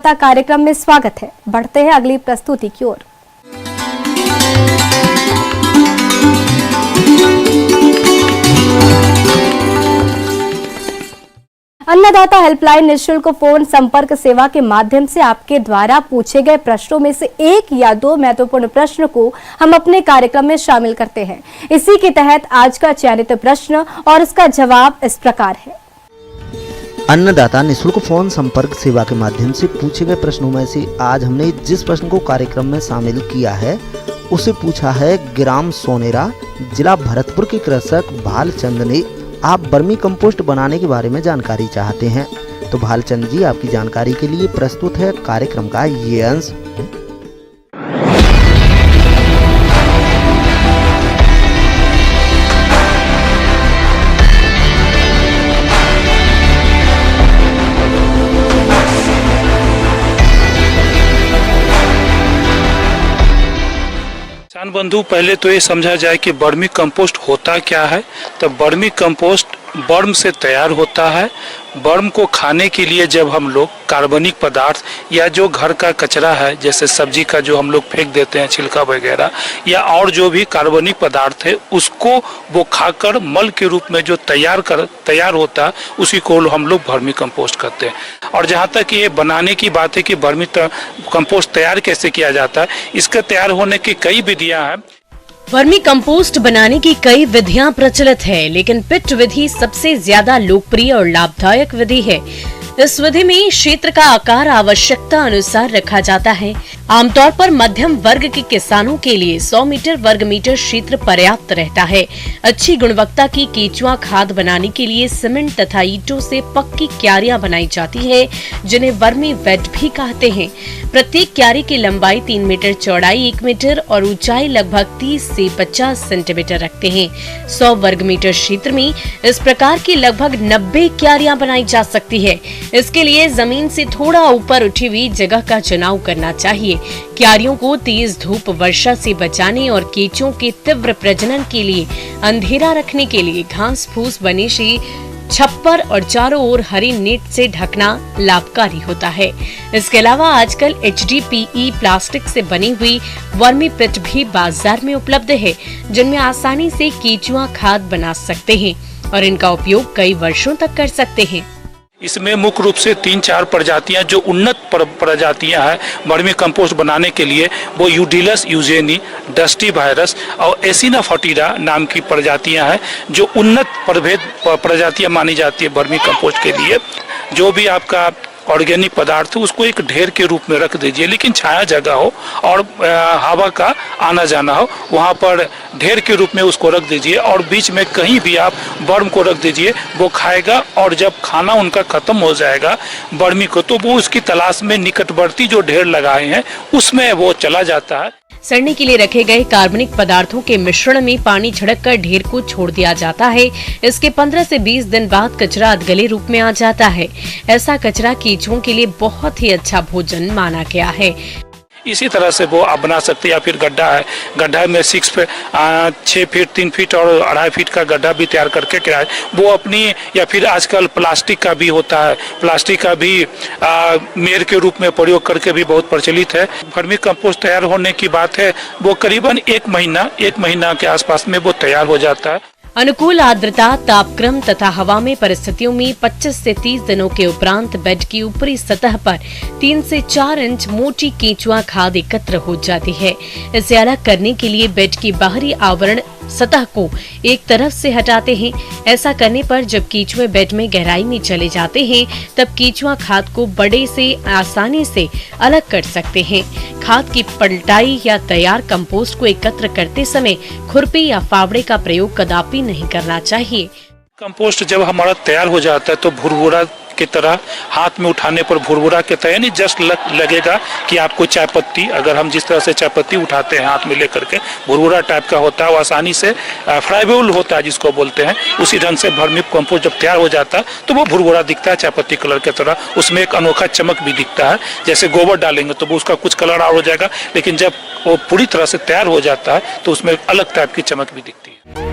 अन्नदाता कार्यक्रम में स्वागत है। बढ़ते हैं अगली प्रस्तुति की ओर। अन्नदाता हेल्पलाइन निःशुल्क फोन संपर्क सेवा के माध्यम से आपके द्वारा पूछे गए प्रश्नों में से एक या दो महत्वपूर्ण प्रश्न को हम अपने कार्यक्रम में शामिल करते हैं। इसी के तहत आज का चयनित प्रश्न और उसका जवाब इस प्रकार है। अन्नदाता निःशुल्क फोन संपर्क सेवा के माध्यम से पूछे गए प्रश्नों में से आज हमने जिस प्रश्न को कार्यक्रम में शामिल किया है उसे पूछा है ग्राम सोनेरा, जिला भरतपुर के कृषक भालचंद ने। आप वर्मी कंपोस्ट बनाने के बारे में जानकारी चाहते हैं तो भालचंद जी आपकी जानकारी के लिए प्रस्तुत है कार्यक्रम का ये अंश। किसान बंधु, पहले तो ये समझा जाए कि वर्मी कंपोस्ट होता क्या है। तो वर्मी कंपोस्ट वर्म से तैयार होता है। वर्म को खाने के लिए जब हम लोग कार्बनिक पदार्थ या जो घर का कचरा है, जैसे सब्जी का जो हम लोग फेंक देते हैं छिलका वगैरह, या और जो भी कार्बनिक पदार्थ है उसको वो खाकर मल के रूप में जो तैयार होता है उसी को हम लोग वर्मी कंपोस्ट करते हैं। और जहाँ तक ये बनाने की बात है कि वर्मी कंपोस्ट तैयार कैसे किया जाता है, इसके तैयार होने की कई विधियाँ हैं। वर्मी कंपोस्ट बनाने की कई विधियां प्रचलित है, लेकिन पिट विधि सबसे ज्यादा लोकप्रिय और लाभदायक विधि है। इस विधि में क्षेत्र का आकार आवश्यकता अनुसार रखा जाता है। आमतौर पर मध्यम वर्ग के किसानों के लिए 100 मीटर वर्ग मीटर क्षेत्र पर्याप्त रहता है। अच्छी गुणवत्ता की केचुआ खाद बनाने के लिए सीमेंट तथा ईंटों से पक्की क्यारियां बनाई जाती है, जिन्हें वर्मी बेड भी कहते हैं। प्रत्येक क्यारी की लंबाई 3 मीटर, चौड़ाई 1 मीटर और ऊंचाई लगभग 30 से 50 सेंटीमीटर रखते हैं। 100 वर्ग मीटर क्षेत्र में इस प्रकार की लगभग 90 क्यारियां बनाई जा सकती है। इसके लिए जमीन से थोड़ा ऊपर उठी हुई जगह का चुनाव करना चाहिए। क्यारियों को तेज धूप वर्षा से बचाने और केंचुओं के तीव्र प्रजनन के लिए अंधेरा रखने के लिए घास फूस बने से छप्पर और चारों ओर हरी नेट से ढकना लाभकारी होता है। इसके अलावा आजकल HDPE प्लास्टिक से बनी हुई वर्मी पिट भी बाजार में उपलब्ध है, जिनमें आसानी से केंचुआ खाद बना सकते हैं और इनका उपयोग कई वर्षों तक कर सकते हैं। इसमें मुख्य रूप से 3-4 प्रजातियां जो उन्नत प्रजातियां हैं वर्मी कंपोस्ट बनाने के लिए, वो यूडिलस यूजेनी, डस्टी वायरस और एसिना फटीरा नाम की प्रजातियां हैं जो उन्नत प्रजातियां मानी जाती है वर्मी कंपोस्ट के लिए। जो भी आपका ऑर्गेनिक पदार्थ उसको एक ढेर के रूप में रख दीजिए, लेकिन छाया जगह हो और हवा का आना जाना हो, वहाँ पर ढेर के रूप में उसको रख दीजिए और बीच में कहीं भी आप वर्म को रख दीजिए। वो खाएगा और जब खाना उनका खत्म हो जाएगा वर्मी को, तो वो उसकी तलाश में निकटवर्ती जो ढेर लगाए हैं उसमें वो चला जाता है। सड़ने के लिए रखे गए कार्बनिक पदार्थों के मिश्रण में पानी छिड़ककर ढेर को छोड़ दिया जाता है। इसके 15 से 20 दिन बाद कचरा अधगले रूप में आ जाता है। ऐसा कचरा केंचुओं के लिए बहुत ही अच्छा भोजन माना गया है। इसी तरह से वो आप बना सकते हैं। या फिर गड्ढा है, गड्ढा में 6 फीट 3 फीट और 2.5 फीट का गड्ढा भी तैयार करके किराए वो अपनी, या फिर आजकल प्लास्टिक का भी होता है, प्लास्टिक का भी मेड़ के रूप में प्रयोग करके भी बहुत प्रचलित है। वर्मी कंपोस्ट तैयार होने की बात है, वो करीबन 1 महीना के आसपास में वो तैयार हो जाता है। अनुकूल आर्द्रता, तापक्रम तथा हवा में परिस्थितियों में 25 से 30 दिनों के उपरांत बेड की ऊपरी सतह पर 3 से 4 इंच मोटी केंचुआ खाद एकत्र हो जाती है। इसे अलग करने के लिए बेड की बाहरी आवरण सतह को एक तरफ से हटाते हैं। ऐसा करने पर जब केंचुए बेड में गहराई में चले जाते हैं तब केंचुआ खाद को बड़े से आसानी से अलग कर सकते हैं। खाद की पलटाई या तैयार कंपोस्ट को एकत्र करते समय खुरपी या फावड़े का प्रयोग कदापि नहीं करना चाहिए। कंपोस्ट जब हमारा तैयार हो जाता है तो भुरभुरा की तरह हाथ में उठाने पर भुरभुरा के तरह नहीं जस्ट लगेगा कि आपको चाय पत्ती, अगर हम जिस तरह से चाय पत्ती उठाते हैं हाथ में लेकर के, भुरभुरा टाइप का होता है, वो आसानी से फ्राइबल होता है जिसको बोलते हैं। उसी ढंग से वर्मी कंपोस्ट जब तैयार हो जाता है तो वो भुरभुरा दिखता है चाय पत्ती कलर की तरह। उसमें एक अनोखा चमक भी दिखता है। जैसे गोबर डालेंगे तो वो उसका कुछ कलर और हो जाएगा, लेकिन जब वो पूरी तरह से तैयार हो जाता है तो उसमें अलग टाइप की चमक भी दिखती है।